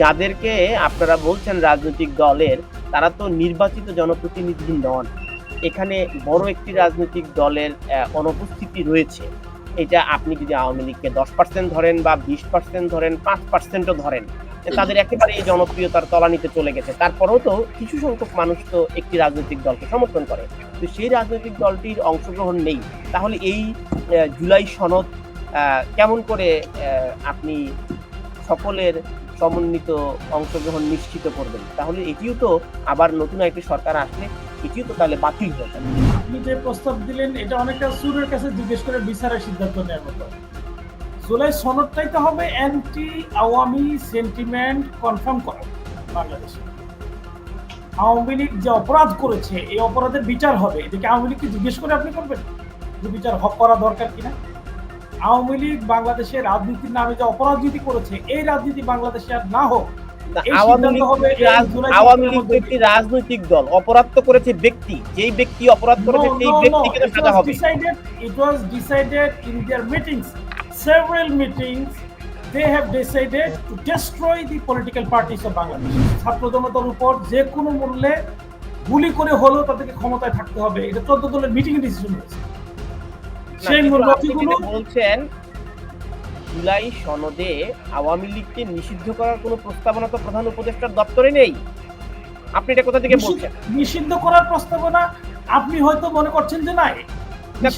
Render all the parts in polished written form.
যাদেরকে আপনারা বলছেন রাজনৈতিক দলের, তারা তো নির্বাচিত জনপ্রতিনিধি নন। এখানে বড় একটি রাজনৈতিক দলের অনুপস্থিতি রয়েছে। এটা আপনি যদি আওয়ামী লীগকে 10% ধরেন বা 20% ধরেন, 5% ও ধরেন, তাদের একেবারে এই জনপ্রিয়তার তলানিতে চলে গেছে। তারপরেও তো কিছু সংখ্যক মানুষ তো একটি রাজনৈতিক দলকে সমর্থন করে। তো সেই রাজনৈতিক দলটির অংশগ্রহণ নেই। তাহলে এই জুলাই সনদ কেমন করে আপনি সকলের সমন্বিত অংশগ্রহণ নিশ্চিত করবেন? তাহলে এটিও তো আবার নতুন একটি সরকার আসলে এটিও তো তাহলে বাতিল হয়ে যাবে। আপনি যে প্রস্তাব দিলেন এটা অনেকটা সুরের কাছে জিজ্ঞেস করে বিচারের সিদ্ধান্ত নেওয়ার মতো। জুলাই সনদটাই তো হবে অ্যান্টি আওয়ামী সেন্টিমেন্ট কনফার্ম করা বাংলাদেশে। আওয়ামী লীগ যে অপরাধ করেছে এই অপরাধের বিচার হবে, এটাকে আওয়ামী লীগকে জিজ্ঞেস করে আপনি করবেন যে বিচার করা দরকার কিনা? আওয়ামী লীগ বাংলাদেশের রাজনীতির নামে যে অপরাধ যদি করেছে এই রাজনীতি বাংলাদেশে আর না হোক, এই সিদ্ধান্ত হবে আওয়ামী লীগ একটি রাজনৈতিক দল, অপরাধ তো করেছে ব্যক্তি, যেই ব্যক্তি অপরাধ করেছে সেই ব্যক্তিকে তো সাজা হবে। It was decided in their meetings, several meetings. They have decided to destroy the political parties of Bangladesh. ছাত্র জনতার উপর যে কোনো মূল্যে গুলি করে হলেও তাদেরকে ক্ষমতায় থাকতে হবে, এটা 14 দলের মিটিং এ ডিসিশন হয়েছে। সেই মূল্যগুলো বলছেন জুলাই সনদে আওয়ামী লীগকে নিষিদ্ধ করার কোনো প্রস্তাবনা তো প্রধান উপদেষ্টার দপ্তরে নেই। আপনি এটা কোথা থেকে বলছেন? নিষিদ্ধ করার প্রস্তাবনা আপনি হয়তো মনে করছেন যে নাই।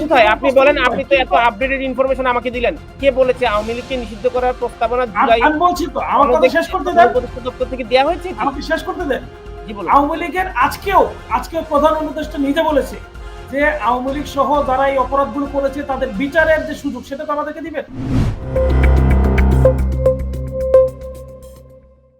কোথায়? আপনি বলেন, আপনি তো এত আপডেটেড ইনফরমেশন আমাকে দিলেন। কে বলেছে আওয়ামী লীগকে নিষিদ্ধ করার প্রস্তাবনা জুলাই? আমি বলছি তো, আমার কথা শেষ করতে দেন। উপদেষ্টা দপ্তর থেকে দেয়া হয়েছে? আমাকে শেষ করতে দেন। জি বলুন। আওয়ামী লীগের আজকেও প্রধান উপদেষ্টা নিজে বলেছে যে আওয়ামী লীগ সহ যারা এই অপরাধগুলো করেছে তাদের বিচারের যে সুযোগ সেটা তো আমাদেরকে দিবেন।